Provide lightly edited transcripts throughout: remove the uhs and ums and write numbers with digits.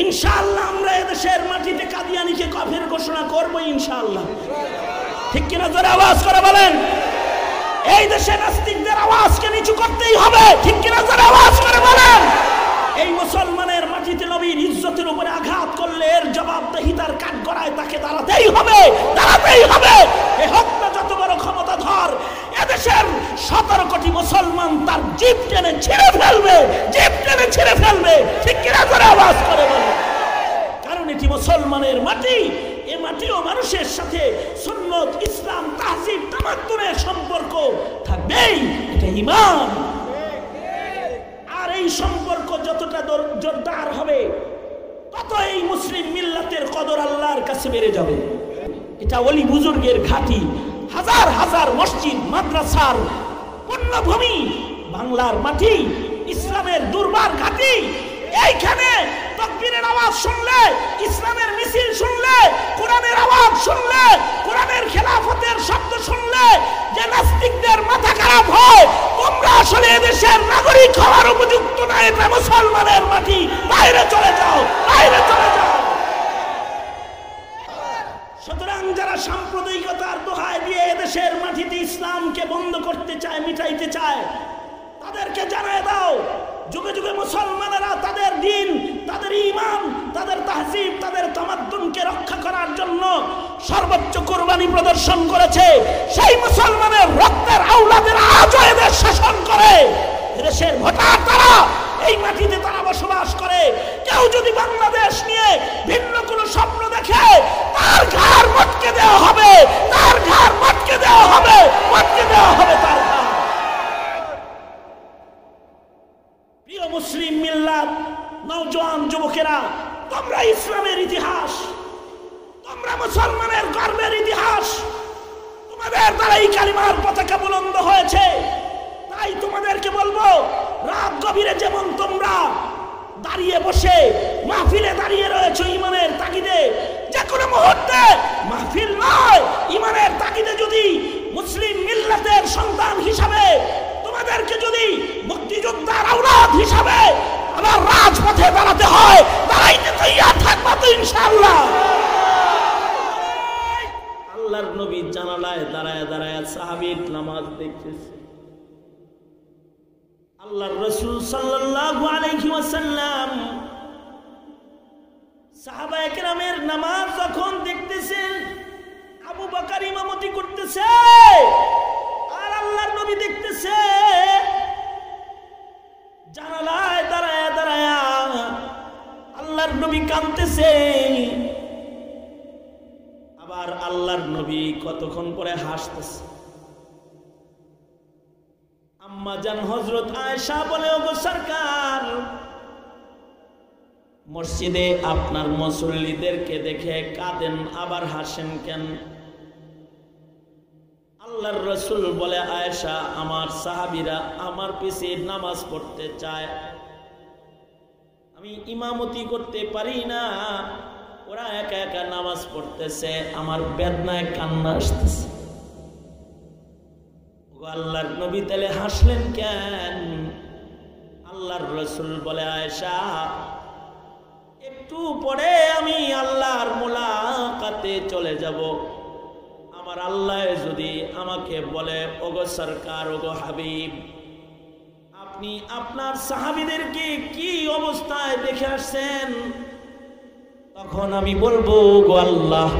ইনশাআল্লাহ আমরা এদেশের মাটিতে কাদিয়ানীকে কাফের ঘোষণা করব ইনশাআল্লাহ। ঠিক কিনা জোরে আওয়াজ করে বলেন। এই দেশে নাস্তিকদের আওয়াজকে নিচু করতেই হবে। ঠিক কিনা জোরে আওয়াজ করে বলেন। এই মুসলমানের মাটিতে নবীর ইজ্জতের উপরে আঘাত করলে এর জবাবদিহিতার কাঠগড়ায় তাকে দাঁড়াতেই হবে, দাঁড়াতেই হবে। এই হোক না যত বড় ক্ষমতাধর, এদেশের 17 কোটি মুসলমান তার জিভ টেনে ছিঁড়ে ফেলবে, জিভ টেনে ছিঁড়ে ফেলবে। ঠিক কিনা করে আওয়াজ করে বলে। কারণ এটি মুসলমানের মাটি। এ মাটিও মানুষের সাথে সুন্নত, ইসলাম, তাহজিব, তামাদ্দুনের সম্পর্ক থাকবেই। এটা ঈমান। আর এই সম্পর্ক যতটা জোরদার হবে তত এই মুসলিম মিল্লাতের কদর আল্লাহর কাছে বেড়ে যাবে। এটা ওলি বুজুর্গের ঘাঁটি, হাজার হাজার মসজিদ মাদ্রাসার পুণ্যভূমি বাংলার মাটি, ইসলামের দুর্বার ঘাঁটি। এইখানে তাকবীরের আওয়াজ শুনলে, ইসলামের মিছিল শুনলে, কোরআনের আওয়াজ শুনলে, কোরআনের খেলাফতের শব্দ শুনলে যে নাস্তিকদের মাথা খারাপ হয়, তোমরা আসলে এদেশের নাগরিক হওয়ার উপযুক্ত না। এটা মুসলমানের মাটি। বাইরে চলে যাও, বাইরে চলে যাও। সুতরাং যারা সাম্প্রদায়িকতার দোহাই দিয়ে এদেশের মাটিতে ইসলামকে বন্ধ করতে চায়, মিটাইতে চায়, তাদেরকে জানায় দাও যুগে যুগে মুসলমানেরা তাদের দিন, তাদের ঈমান, তাদের তাহজিব, তাদের তামাদ্দুনকে রক্ষা করার জন্য সর্বোচ্চ কুরবানি প্রদর্শন করেছে। সেই মুসলমানের রক্তের আওলাদের আজও এদের শাসন করে। দেশের ভোটার তারা, এই মাটিতে তারা বসবাস করে। কেউ যদি বাংলাদেশ নিয়ে ভিন্ন কোনো স্বপ্ন দেখে, তার ঘাড় মটকে দেওয়া হবে, তার ঘাড় মটকে দেওয়া হবে, মটকে দেওয়া হবে তার ঘাড়। প্রিয় মুসলিম মিল্লাত, নওজোয়ান যুবকেরা, তোমরা ইসলামের ইতিহাস, তোমরা মুসলমানের গর্বের ইতিহাস, তোমাদের দ্বারা এই কালিমার পতাকা বুলন্দ হয়েছে। তাই তোমাদেরকে বলবো, রাত গভীরে যেমন তোমরা দাঁড়িয়ে বসে মাহফিলে দাঁড়িয়ে রয়েছে ঈমানের তাগিদে, যে কোনো মুহূর্তে মাহফিল নয়, ঈমানের তাগিদে যদি মুসলিম মিল্লাতের সন্তান হিসাবে তোমাদেরকে যদি মুক্তিযোদ্ধার আওলাদ হিসাবে আবার রাজপথে দাঁড়াতে হয়, দাঁড়াইতে তৈয়ার থাকবা তো ইনশাআল্লাহ। আল্লাহর নবী জানালায় দাঁড়ায় দাঁড়ায় সাহাবীর নামাজ দেখতেছে। আল্লাহর রাসূল সাল্লাল্লাহু আলাইহি ওয়াসাল্লাম সাহাবায়ে কেরামের নামাজ যখন দেখতেছেন, আবু বকর ইমামতি করতেছে আর আল্লাহর নবী দেখতেছে। জানালায় দাঁড়ায় দাঁড়ায় আল্লাহর নবী কাঁদতেছে। আবার আল্লাহর নবী কতক্ষণ পরে হাসতেছে। আম্মা জান হযরত আয়েশা বলে, ওগো সরকার, মসজিদে আপনার মুসল্লিদেরকে দেখে কাঁদেন আবার হাসেন কেন? আল্লাহর রাসূল বলে, আয়েশা, আমার সাহাবীরা আমার পিছে নামাজ পড়তে চায়, আমি ইমামতি করতে পারি না, ওরা একা একা নামাজ পড়তেছে, আমার বেদনায় কান্না আসতেছে। আল্লাহর নবী তাহলে হাসলেন কেন? আল্লাহর রাসূল বলে, আয়েশা, একটু পরে আমি আল্লাহর মুলাকাতে চলে যাব। আমার আল্লাহ যদি আমাকে বলে, ওগো সরকার, ওগো হাবিব, আপনি আপনার সাহাবীদেরকে কি অবস্থায় দেখে আসছেন, তখন আমি বলবো, গো আল্লাহ,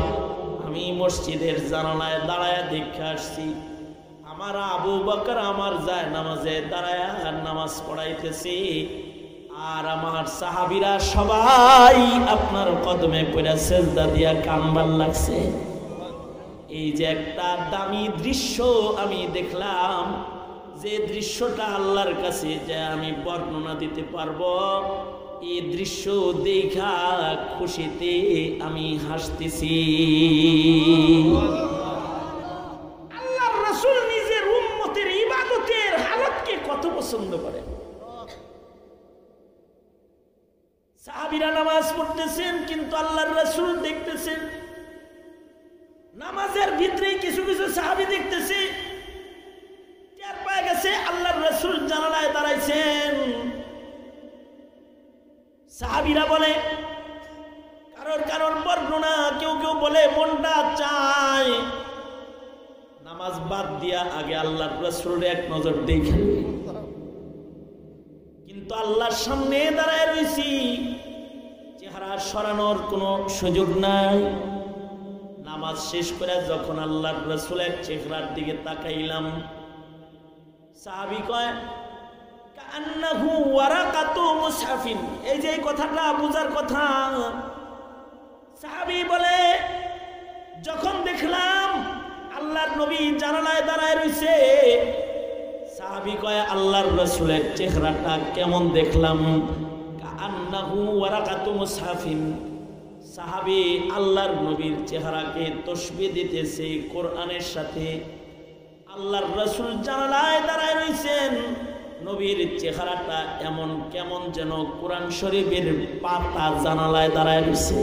আমি মসজিদের জানালায় দাঁড়ায় দেখে আসছি, আমার আবু বকর আমার যায় নামাজে দাঁড়ায় নামাজ পড়াইতেছি, আর আমার সাহাবীরা সবাই আপনার কদমে পড়ে সেজদা দিয়া কানবার লাগছে। এই যে একটা দামি দৃশ্য আমি দেখলাম, যে দৃশ্যটা আল্লাহর কাছে যে আমি বর্ণনা দিতে পারবো, এই দৃশ্য দেখা খুশিতে আমি হাসতেছি। আল্লাহর রাসূল নিজের উম্মতের ইবাদতের হালতকে কত পছন্দ করেন। সাহাবীরা নামাজ পড়তেছেন, কিন্তু আল্লাহর রাসূল দেখতেছেন। নামাজের ভিতরে কিছু কিছু সাহাবী দেখতেছে, টের পেয়ে গেছে আল্লাহর রাসূল জানালায় দাঁড়াইছেন। সাহাবীরা বলে, কারোর বর্ণনা, কেউ কেউ বলে মনটা চায় নামাজ বাদ দিয়া আগে আল্লাহর রাসূলের এক নজর দেখে, কিন্তু আল্লাহর সামনে দাঁড়ায় রয়েছি, চেহারা সরানোর কোনো সুযোগ নাই। নামাজ শেষ করে যখন আল্লাহর রাসূলের চেহারার দিকে তাকাইলাম, সাহাবী কয় কান্নাহু ওয়ারাকাতু মুসহাফিন। এই যে কথাটা বুঝার কথা, সাহাবী বলে যখন দেখলাম আল্লাহর নবী জানালায় দাঁড়ায় রইছে, সাহাবী কয় আল্লাহর রাসূলের চেহারাটা কেমন দেখলাম, কান্নাহু ওয়ারাকাতু মুসহাফিন। সাহাবী আল্লাহর নবীর চেহারাকে তাসবিহ দিতেছে কোরআনের সাথে। আল্লাহর রাসূল জানালায় দাঁড়ায় রইছেন, নবীর চেহারাটা এমন কেমন যেন কোরআন শরীফের পাতা জানালায় দাঁড়ায় রইছে।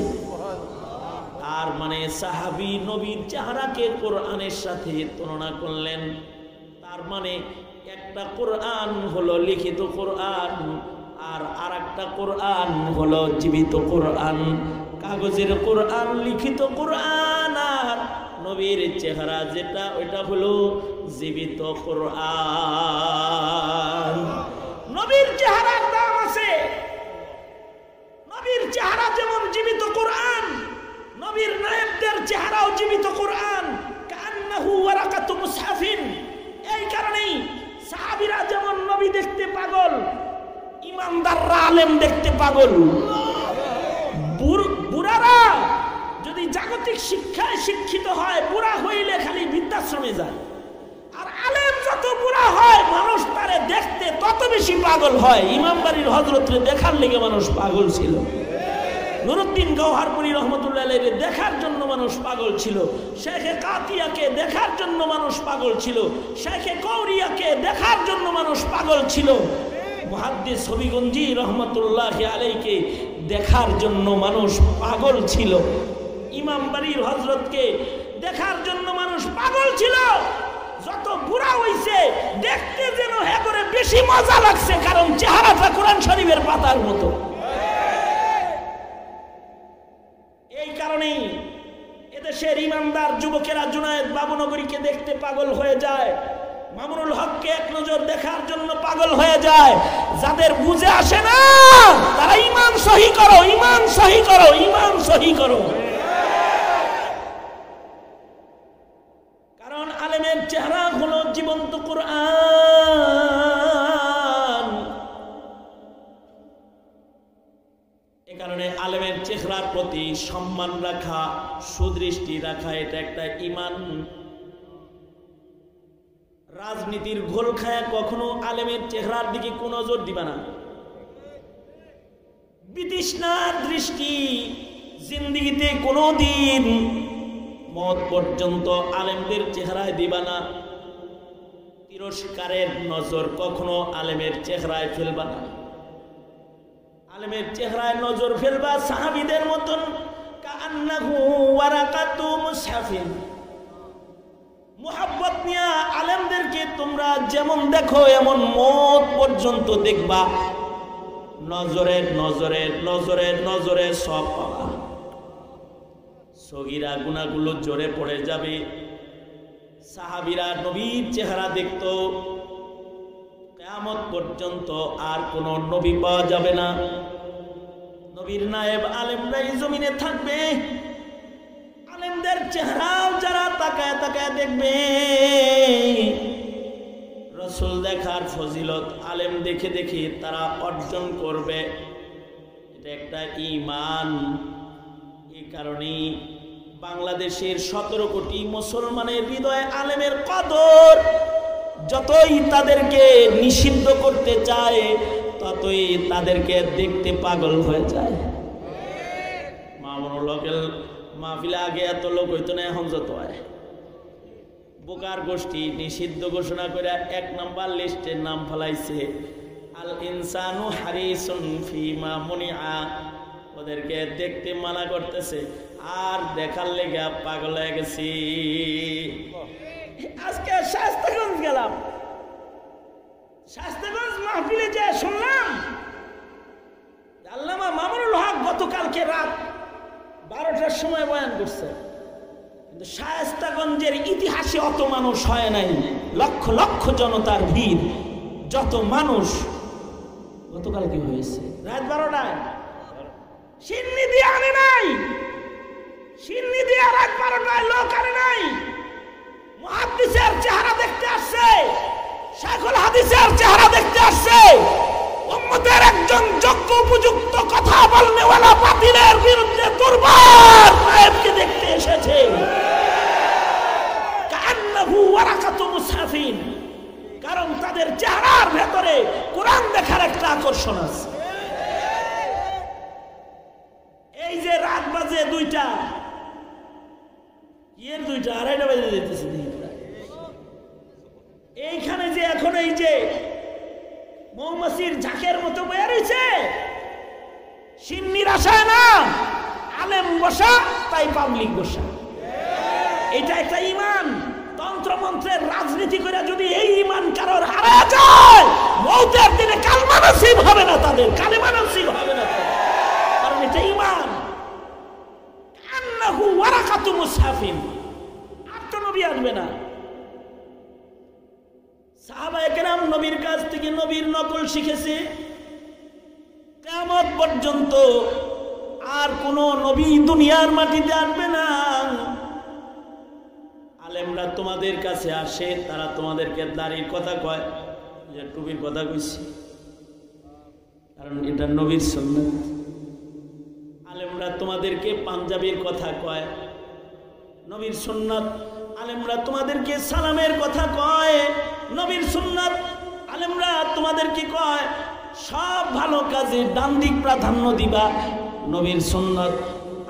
তার মানে সাহাবী নবীর চেহারাকে কোরআনের সাথে তুলনা করলেন। তার মানে একটা কোরআন হলো লিখিত কোরআন, আর আরেকটা কোরআন হলো জীবিত কোরআন। কাগজের কোরআন, লিখিত কোরআন, আর নবীর চেহারা যেটা ওইটা হলো জীবিত কোরআন। নবীর চেহারার দাম আছে। নবীর চেহারা যেমন জীবিত কোরআন, নবীর নায়েবদের চেহারাও জীবিত কোরআন। কান্নাহু ওয়ারাকাতু মুসহাফিন। এই কারণেই সাহাবীরা যেমন নবী দেখতে পাগল, ইমানদাররা আলেম দেখতে পাগল। বুড়ারা যদি জাগতিক শিক্ষায় শিক্ষিত হয়, বুড়া হইলে খালি বৃদ্ধাশ্রমে যায়। আর আলেম যত বুড়া হয়, মানুষ তারে দেখতে তত বেশি পাগল হয়। ইমামবাড়ির হযরতরে দেখার লেগে মানুষ পাগল ছিল। নুরুদ্দিন গওহারপুরী রহমতুল্লাহ আলাইহি দেখার জন্য মানুষ পাগল ছিল। শেখে কাতিয়াকে দেখার জন্য মানুষ পাগল ছিল। শেখে কৌরিয়াকে দেখার জন্য মানুষ পাগল ছিল। মুহাদ্দিস হবিগঞ্জি রহমতুল্লাহ আলাইহিকে দেখার জন্য মানুষ পাগল ছিল। ইমামবাড়ির হযরতকে দেখার জন্য মানুষ পাগল ছিল। যত বুড়া হইছে দেখতে যেন একবারে বেশি মজা লাগছে, কারণ চেহারাটা কোরআন শরীফের পাতার মতো। এই কারণেই এদেশের ইমানদার যুবকেরা জুনায়েদ বাবুনগরীকে দেখতে পাগল হয়ে যায়, মামুনুল হককে এক নজর দেখার জন্য পাগল হয়ে যায়। যাদের বুঝে আসে না তারা ইমান সহি করো, ইমান সহি করো, ইমান সহি করো। কারণ আলেমের চেহারা হলো জীবন্ত কোরআন। এ কারণে আলেমের চেহারার প্রতি সম্মান রাখা, সুদৃষ্টি রাখা, এটা একটা ঈমান। রাজনীতির ঘোল খায়া কখনো আলেমের চেহারার দিকে কোন নজর দিবা না। বিতৃষ্ণার দৃষ্টি জিন্দেগিতে কোনোদিন মত পর্যন্ত আলেমদের চেহারায় দিবা না। তিরস্কারের নজর কখনো আলেমের চেহারায় ফেলবা না। আলেমের চেহারায় নজর ফেলবা সাহাবীদের মতন, কান্নাহু ওয়ারাকাতু মুসহাফিন। মুহাব্বত নিয়া আলেমদেরকে তোমরা যেমন দেখো এমন মত পর্যন্ত দেখবা। নজরের নজরের নজরের নজরে সব পাবা। সগীরা গুনাহগুলো জোরে পড়ে যাবে। সাহাবীরা নবীর চেহারা দেখতো, কিয়ামত পর্যন্ত আর কোন নবী পাওয়া যাবে না। নবীর নায়েব আলেমরাই জমিনে থাকবে। আলেমদের চেহারাও যারা তাকায় তাকায় দেখবে। রাসূল দেখার ফজিলত আলেম দেখে দেখে তারা অর্জন করবে। এটা একটা ঈমান। এই কারণেই বাংলাদেশের 17 কোটি মুসলমানের হৃদয়ে আলেমের কদর। যতই তাদেরকে নিষিদ্ধ করতে চায় ততই তাদেরকে দেখতে পাগল হয়ে যায়। মামুনুল হকের মাহফিলে আগে এত লোক হইতো না, এখন যত হয়। বোকার গোষ্ঠী নিষিদ্ধ ঘোষণা করে 1 নাম্বার লিস্টের নাম ফেলাইছে। আল ইনসানু হারিসুন ফিমা মুনিআ। ওদেরকে দেখতে মানা করতেছে, আর দেখার লেগে পাগল হয়ে গেছি। আজকে শাস্তাগঞ্জ গেলাম, শাস্তাগঞ্জ মাহফিলে যে শুনলাম আল্লামা মামুনুল হক গতকালকে রাত 11টার সময় বয়ান করছে, কিন্তু শায়েস্তাগঞ্জের ইতিহাসে অত মানুষ হয় নাই, লক্ষ লক্ষ জনতার ভিড়, যত মানুষ। গতকাল কি হয়েছে? রাত 12টায় সিন্নি দিয়ে আনে নাই, সিন্নি দিয়ে রাত 12টায় লোক আনে নাই। মুহাদ্দিসের চেহারা দেখতে আসছে, শাইখুল হাদিসের চেহারা দেখতে আসছে, উম্মতের একজন যোগ্য উপযুক্ত কথা বলনেওয়ালা বাতিলের বিরুদ্ধে দুর্বার নায়েবকে দেখতে এসেছে। কান্নাহু ওয়ারাকাতু মুসহাফিন, কারণ তাদের চেহারার ভেতরে কোরআন দেখার একটা আকর্ষণ আছে। এই যে রাত বাজে 2টা, এর 2টা 2:30 বাজে যেতেছে, এইখানে যে এখন এই যে মৌমাছির ঝাঁকের মতো বের হয়েছে, সিন্নির আশায় না, আলেম বসা তাই পাবলিক বসা। এটা একটা ইমান। তন্ত্রমন্ত্রের রাজনীতি করে যদি এই ইমান কারোর হারা যায়, মৌতের দিনে কালমা নসিব হবে না, তাদের কালেমা নসিব হবে না, কারণ এটা ইমান। আন্নাহু ওয়ারাকাতু মুসহাফিন, আর তো নবী আসবে না। সাহাবায়ে কেরাম নবীর কাছ থেকে নবীর নকল শিখেছে, কিয়ামত পর্যন্ত আর কোন নবী দুনিয়ার মাটিতে আসবে না। আলেমরা তোমাদের কাছে আসে, তারা তোমাদেরকে দাড়ির কথা কয়, যে টুপির কথা কইছি, কারণ এটা নবীর সুন্নাত। আলেমরা তোমাদেরকে পাঞ্জাবির কথা কয়, নবীর সুন্নাত। আলেমরা তোমাদেরকে সালামের কথা কয়, নবীর সুন্নাত। আলেমরা তোমাদেরকে কয় সব ভালো কাজে ডান দিক প্রাধান্য দিবা, নবীর সুন্নাত।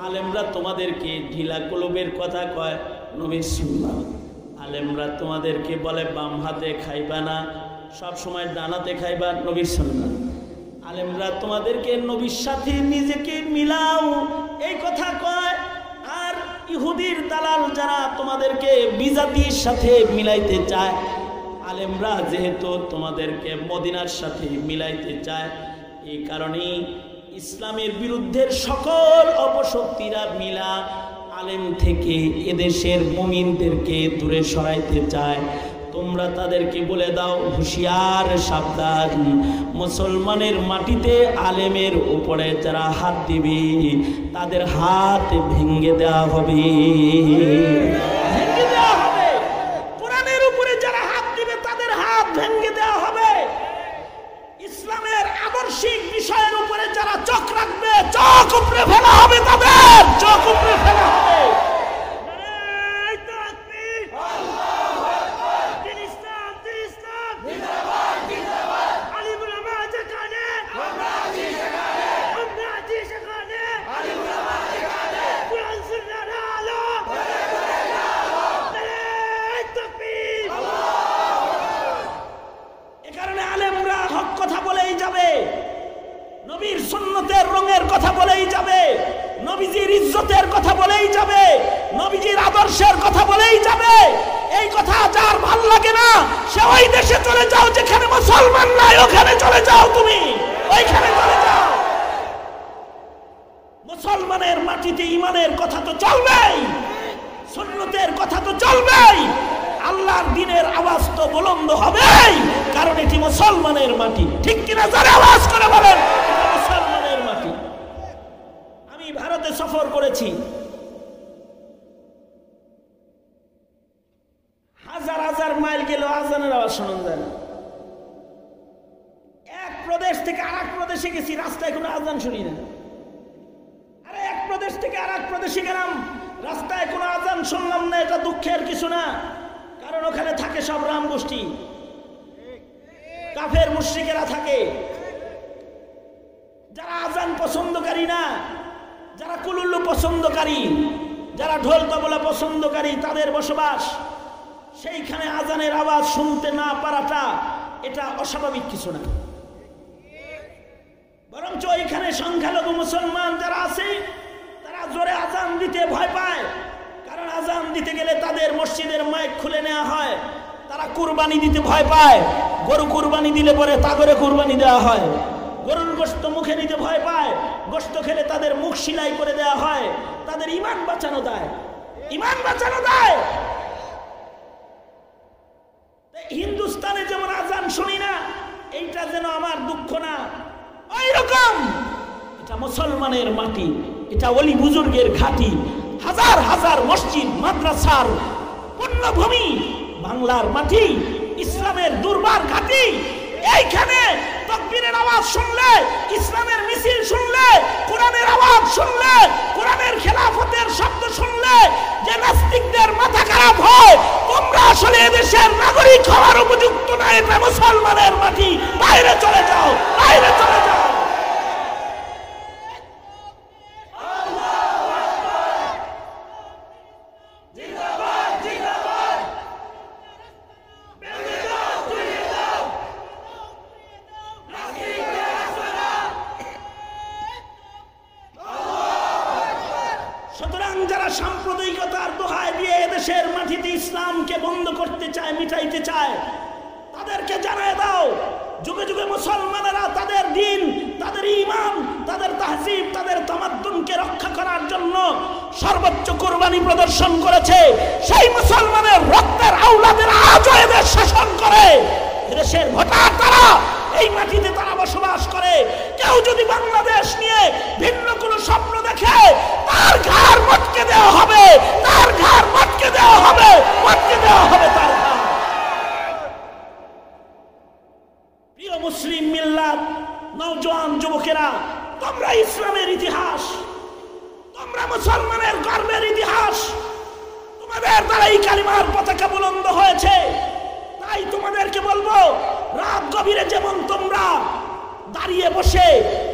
আলেমরা তোমাদেরকে ঢিলা কলবের কথা কয়, নবীর সুন্নাত। আলেমরা তোমাদেরকে বলে বাম হাতে খাইবা না, সব সময় ডান হাতে খাইবা, নবীর সুন্নাত। আলেমরা তোমাদেরকে নবীর সাথে নিজেকে মিলাও, এই কথা কয়। আর ইহুদির দালাল যারা তোমাদেরকে বিজাতির সাথে মিলাইতে চায়, আলেমরা যেহেতু তোমাদেরকে মদিনার সাথে মিলাইতে চায়, এই কারণেই ইসলামের বিরুদ্ধের সকল অপশক্তিরা মিলা আলেম থেকে এদেশের মুমিনদেরকে দূরে সরাইতে চায়। তোমরা তাদেরকে বলে দাও, হুঁশিয়ার, সাবধান, মুসলমানের মাটিতে আলেমের উপরে যারা হাত দিবে তাদের হাত ভেঙে দেওয়া হবে, ভেঙে দেওয়া হবে। কোরআনের উপরে যারা হাত দিবে তাদের হাত ভেঙে দেওয়া হবে। ইসলামের আদর্শিক বিষয়ের উপরে যারা চোখ রাখবে, চোখ উপরে ফেলা হবে, তাদের চোখ উপরে ফেলা হবে। নবীর সুন্নতের রঙের কথা বলেই যাবে, নবীজির ইজ্জতের কথা বলেই যাবে, নবীজির আদর্শের কথা বলেই যাবে। এই কথা যার ভাল লাগে না সে ওই দেশে চলে যাও যেখানে মুসলমান নাই, ওখানে চলে যাও, তুমি ওইখানে চলে যাও। মুসলমানের মাটিতে ইমানের কথা তো চলবেই, সুন্নতের কথা তো চলবেই, আল্লাহর দ্বীনের আওয়াজ তো বুলন্দ হবেই, কারণ এটি মুসলমানের মাটি। ঠিক কিনা? যারা আওয়াজ করে বলেন মুসলমানের মাটি। আমি ভারতে সফর করেছি, হাজার হাজার মাইল গেলেও আজানের আওয়াজ শোনা যায় না। এক প্রদেশ থেকে আরেক প্রদেশে গেছি, রাস্তায় কোনো আজান শুনি না। আরে এক প্রদেশ থেকে আরেক প্রদেশে গেলাম, রাস্তায় কোনো আজান শুনলাম না। এটা দুঃখের কিছু না, কারণ ওখানে থাকে সব রাম গোষ্ঠী, কাফের মুশরিকেরা থাকে, যারা আজান পছন্দকারী না, যারা কুলুল্লু পছন্দকারী, যারা ঢোল তবলা পছন্দকারী, তাদের বসবাস। সেইখানে আজানের আওয়াজ শুনতে না পারাটা এটা অস্বাভাবিক কিছু না, বরঞ্চ ওইখানে সংখ্যালঘু মুসলমান যারা আছে তারা জোরে আজান দিতে ভয় পায়, কারণ আজান দিতে গেলে তাদের মসজিদের মাইক খুলে নেওয়া হয়। তারা কুরবানি দিতে ভয় পায়, গরু কুরবানি দিলে পরে তাগরে কুরবানি দেওয়া হয়। গরুর গোশত মুখে নিতে ভয় পায়, গোশত খেলে তাদের মুখ সিলাই করে দেওয়া হয়, তাদের ঈমান বাঁচানো দেয়, ঈমান বাঁচানো দেয়। হিন্দুস্তানে যেমন আজান শুনি না, এইটা যেন আমার দুঃখ না, ওই রকম এটা মুসলমানের মাটি, এটা ওলি বুজুর্গের ঘাঁটি, হাজার হাজার মসজিদ মাদ্রাসার পুণ্যভূমি, বাংলার মাটি, ইসলামের দুর্বার ঘাঁটি। এইখানে তাকবীরের আওয়াজ শুনলে, ইসলামের মিছিল শুনলে, কোরআনের আওয়াজ শুনলে, কোরআনের খেলাফতের শব্দ শুনলে যে নাস্তিকদের মাথা খারাপ হয়, তোমরা আসলে এদেশের নাগরিক হওয়ার উপযুক্ত না। এটা মুসলমানের মাটি, বাইরে চলে যাও, বাইরে চলে যাও। যারা সাম্প্রদায়িকতার দোহাই দিয়ে এদেশের মাটিতে ইসলামকে বন্ধ করতে চায়, মিটাইতে চায়, তাদেরকে জানায় দাও, যুগে যুগে মুসলমানেরা তাদের দিন, তাদের ঈমান, তাদের তাহজিব, তাদের তামাদ্দুনকে রক্ষা করার জন্য সর্বোচ্চ কুরবানি প্রদর্শন করেছে। সেই মুসলমানের রক্তের আওলাদেরা আজও এদের শাসন করে। এদেশের ভোটার তারা, এই মাটিতে তারা বসবাস করে। কেউ যদি বাংলাদেশ নিয়ে ভিন্ন কোনো স্বপ্ন দেখে, তার ঘাড় মটকে দেওয়া হবে, তার ঘাড় মটকে দেওয়া হবে, মটকে দেওয়া হবে তার ঘাড়। প্রিয় মুসলিম মিল্লাত, নওজোয়ান যুবকেরা, তোমরা ইসলামের ইতিহাস, তোমরা মুসলমানের গর্বের ইতিহাস, তোমাদের দ্বারা এই কালিমার পতাকা বুলন্দ হয়েছে। তাই তোমাদেরকে বলবো, রাত গভীরে যেমন তোমরা দাঁড়িয়ে বসে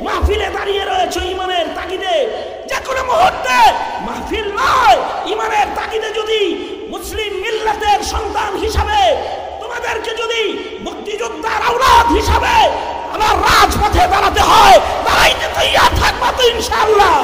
মাহফিলে দাঁড়িয়ে রয়েছে ঈমানের তাগিদে, যে কোনো মুহূর্তে মাহফিল নয়, ঈমানের তাগিদে যদি মুসলিম মিল্লাতের সন্তান হিসাবে, তোমাদেরকে যদি মুক্তিযোদ্ধার আওলাদ হিসাবে আবার রাজপথে দাঁড়াতে হয়, দাঁড়াইতে তৈয়ার থাকবা তো ইনশাআল্লাহ।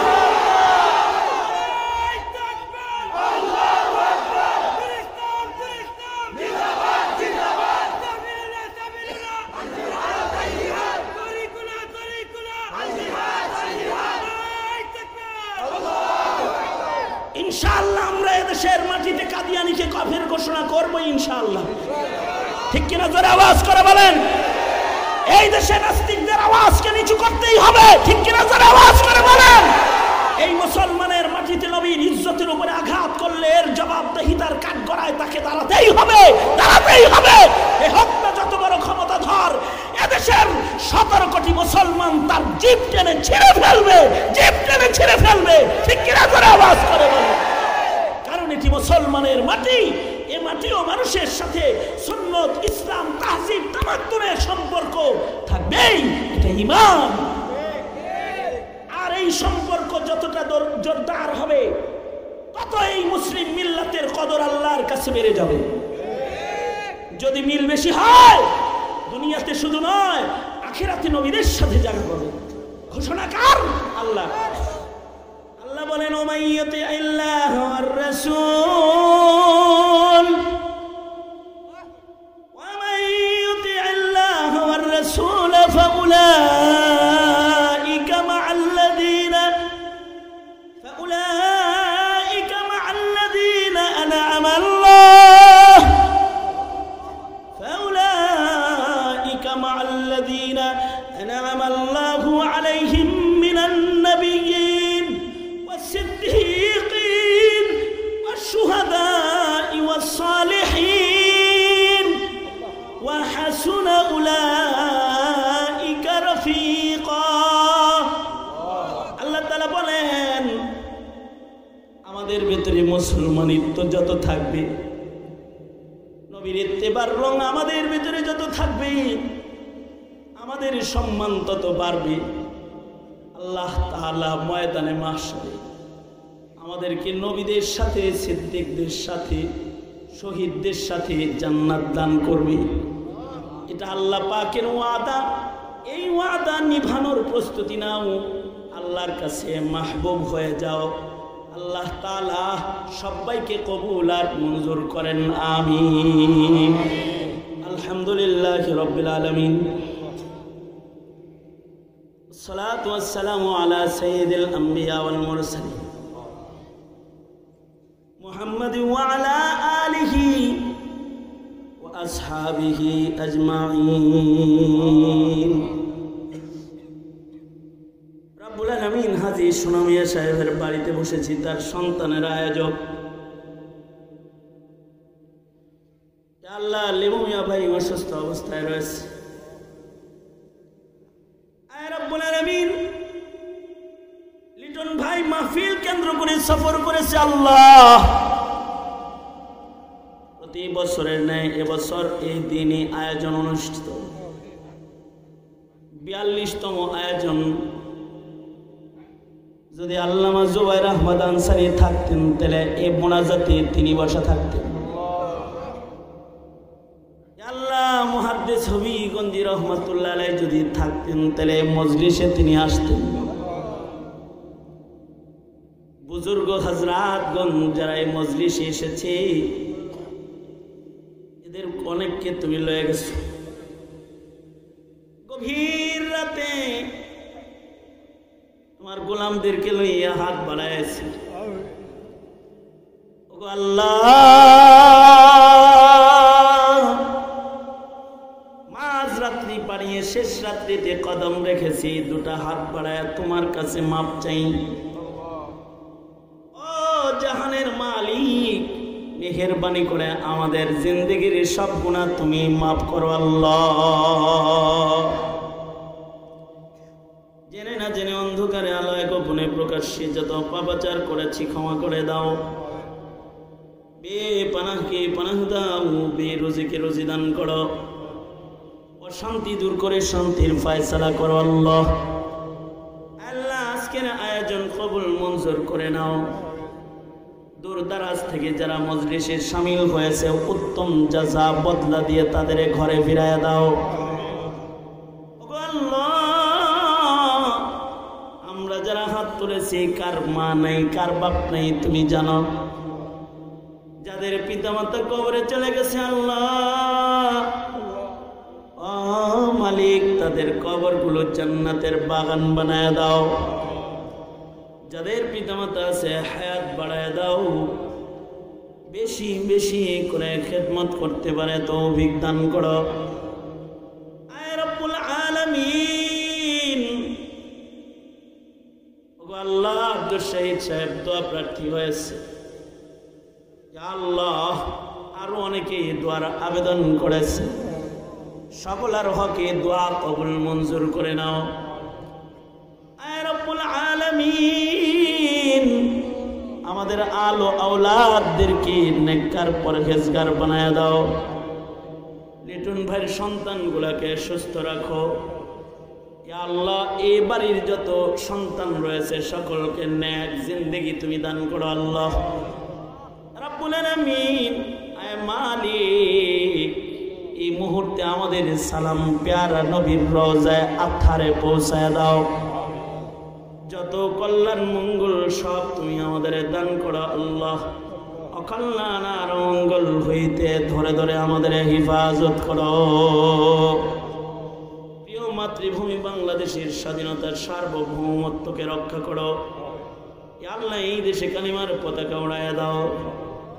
ইনশাআল্লাহ আমরা এদেশের মাটিতে কাদিয়ানীকে কাফের ঘোষণা করব ইনশাআল্লাহ। ঠিক কিনা? জোরে আওয়াজ করে বলেন। এই দেশে নাস্তিকদের আওয়াজকে নিচু করতেই হবে। ঠিক কিনা? জোরে আওয়াজ করে বলেন। এই মুসলমানের মাটিতে নবীর ইজ্জতের উপরে আঘাত করলে এর জবাবদিহিতার কাঠগড়ায় তাকে দাঁড়াতেই হবে, দাঁড়াতেই হবে। এই হত্যা যত বড় ক্ষমতাধর, এদেশের 17 কোটি মুসলমান তার জিভ টেনে ছিঁড়ে ফেলবে, জিভ টেনে ছিঁড়ে ফেলবে। ঠিক কিনা? জোরে আওয়াজ করে বলেন। কারণ এটি মুসলমানের মাটি, এই মাটিও মানুষের সাথে সুন্নত, ইসলাম, তাহজিব, তামাদ্দুনের সম্পর্ক থাকবেই। এটা ঈমান। আর এই সম্পর্ক যতটা জোরদার হবে, তত এই মুসলিম মিল্লাতের কদর আল্লাহর কাছে বেড়ে যাবে। যদি মিল বেশি হয়, দুনিয়াতে শুধু নয়, আখিরাতে নবীদের সাথে জায়গা পাবে। ঘোষণাকার আল্লাহ। আল্লাহ বলেন, ওমাইয়াতি আল্লাহ ওয়ার রাসূল, ওমাইয়াতি আল্লাহ ওয়ার রাসূল ফাউলাইকা মা'আল্লাযীনা আন'আমা আল্লাহ, ফাউলাইকা মা'আল্লাযীনা আন'আমা আল্লাহু আলাইহিম মিনান নাবিয়্যিন والصديقين والشهداء والصالحين وحسن أولئك رفيقا। আল্লাহ তাআলা বলেন, আমাদের ভিতরে মুসলমানিত্ব যত থাকবে, নবীর ইত্তেবার রং আমাদের ভিতরে যত থাকবে, আমাদের সম্মান তত বাড়বে। আল্লাহ তাআলা ময়দানে মাহশরে আমাদেরকে নবীদের সাথে, সিদ্দিকদের সাথে, শহীদদের সাথে জান্নাত দান করবে। এটা আল্লাহ পাকের ওয়াদা। এই ওয়াদা নিভানোর প্রস্তুতি নাও, আল্লাহর কাছে মাহবুব হয়ে যাও। আল্লাহ তাআলা সবাইকে কবুল আর মঞ্জুর করেন, আমিন। আলহামদুলিল্লাহি রাব্বিল আলামিন। والصلاة والسلام على سيد الأنبياء والمرسلين محمد وعلى آله وأصحابه أجمعين রব্বুল আলামিন হাজী সুনামিয়া সাহেবের বাড়িতে বসেছি তার সন্তানের আয়োজক আল্লাহ লেবু মিয়া ভাই অসুস্থ অবস্থায় রয়েছে রব্বুল আলামিন লিটন ভাই মাহফিল কেন্দ্র করে সফর করেছে আল্লাহ প্রতি বছরের ন্যায় এবছর এই দিনই আয়োজন অনুষ্ঠিত 42তম আয়োজন যদি আল্লামা জুবাইর আহমদ আনসারী থাকতেন তাহলে এই মোনাজাতে তিনি বসা থাকতেন আল্লাহ মুহাদ্দিস হবিগঞ্জি রহমাতুল্লাহ আলাইহি যদি থাকতেন তাহলে মজলিসে তিনি আসতেন বুজুর্গ হযরতগণ যারা এই মজলিসে এসেছে এদের অনেককে তুমি লয়ে গেছো গভীর রাতে তোমার গোলামদেরকে লইয়া হাত বাড়াইছি ওগো আল্লাহ মাঝ রাত্রি পাড়িয়ে শেষ রাত্রিতে কদম রেখেছি দুটা হাত বাড়ায় তোমার কাছে মাপ চাই ও জাহানের মালিক মেহেরবানি করে আমাদের জিন্দেগির সব গুনাহ তুমি মাফ করো আল্লাহ জেনে না জেনে অন্ধকারে আলোয় গোপনে প্রকাশ্যে যত পাপাচার করেছি ক্ষমা করে দাও বেপানাহকে পানাহ দাও বেরোজিকে রোজি দান করো অশান্তি দূর করে শান্তির ফয়সালা করো আল্লাহ আল্লাহ আজকের আয়োজন কবুল মঞ্জুর করে নাও দূর দারাজ থেকে যারা মজলিসে শামিল হয়েছে উত্তম জাযা বদলা দিয়ে তাদের ঘরে ফিরাইয়া দাও আমরা যারা হাত তুলেছি কার মা নাই কার বাপ নাই তুমি জানো যাদের পিতামাতা কবরে চলে গেছে আল্লাহ ও মালিক তাদের কবরগুলো জান্নাতের বাগান বানায় দাও যাদের পিতামাতা আছে হায়াত বাড়ায় দাও বেশি বেশি করে খেদমত করতে পারে তৌফিক দান করো আয় রব্বুল আলামিন ওগো আল্লাহ আব্দুল শহীদ সাহেব দোয়া প্রার্থী হয়েছে ইয়া আল্লাহ আরো অনেকে দোয়ার আবেদন করেছে সকলের হকে দোয়া কবুল মঞ্জুর করে নাও আয় রব্বুল আলামিন আমাদের আলো আওলাদদেরকে নেককার পরহেজগার বানায় দাও লিটন ভাইয়ের সন্তানগুলোকে সুস্থ রাখো ইয়া আল্লাহ এই বাড়ির যত সন্তান রয়েছে সকলকে নেক জিন্দেগি তুমি দান করো আল্লাহ রব্বুল আলামিন আয় মালিক এই মুহূর্তে আমাদের সালাম প্যারা নবীর রওজায় আথারে পৌঁছায় দাও যত কল্যাণ মঙ্গল সব তুমি আমাদের দান করো আল্লাহ অকল্যাণ আর মঙ্গল হইতে ধরে ধরে আমাদের হিফাজত করো প্রিয় মাতৃভূমি বাংলাদেশের স্বাধীনতার সার্বভৌমত্বকে রক্ষা করো ইয়া আল্লাহ এই দেশে কালিমার পতাকা উড়াইয়া দাও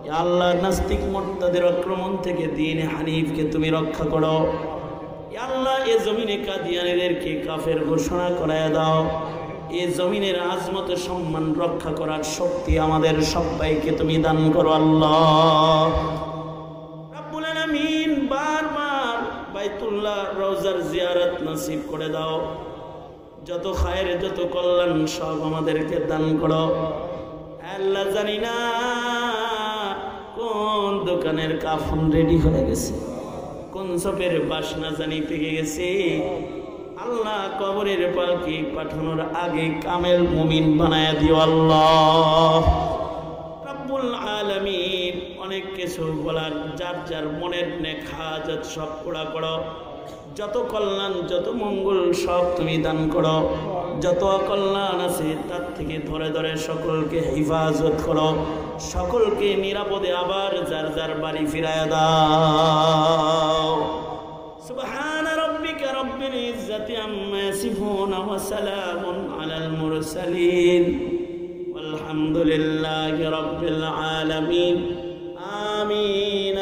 ইয়া আল্লাহ নাস্তিক মুরতাদের আক্রমণ থেকে দ্বীন হানিফকে তুমি রক্ষা করো ইয়া আল্লাহ এই জমিনে কাদিয়ানীদেরকে কাফের ঘোষণা করাইয়া দাও এই জমিনের আজমত সম্মান রক্ষা করার শক্তি আমাদের সবাইকে তুমি দান করো আল্লাহ রব্বুল আলামিন বারবার বাইতুল্লাহ রওজার জিয়ারত নসিব করে দাও যত খায়ের যত কল্যাণ সব আমাদেরকে দান করো আল্লাহ জানি না কোন দোকানের কাফন রেডি হয়ে গেছে কোন সপের বাসনা জানি পেকে গেছে আল্লাহ কবরের পালকি পাঠানোর আগে কামেল মুমিন বানায় দিও আল্লাহ রব্বুল আলামিন অনেক কিছু বলার যার যার মনের নেক হাজত সব পুরা করো যত কল্যাণ যত মঙ্গল সব তুমি দান করো যত অকল্যাণ আছে তার থেকে ধরে ধরে সকলকে হিফাজত করো সকলকে নিরাপদে আবার যার যার বাড়ি ফিরায় দাও সুবহান রাব্বিকা রব্বিল ইজ্জাতি ইজ্জাতি আম্মা ইয়াসিফুন ওয়া সালামুন আলাল মুরসালিন walhamdulillahi rabbil alamin amin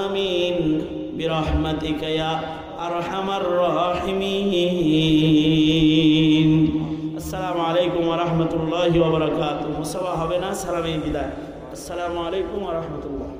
amin birahmatika ya arhamar rahimin. আসসালামু আলাইকুম ওয়া রাহমাতুল্লাহি ওয়া বারাকাতুহু। মুসাওয়া হবে না, সালামে বিদায়। আসসালামু আলাইকুম ওয়া রাহমাতুল্লাহ।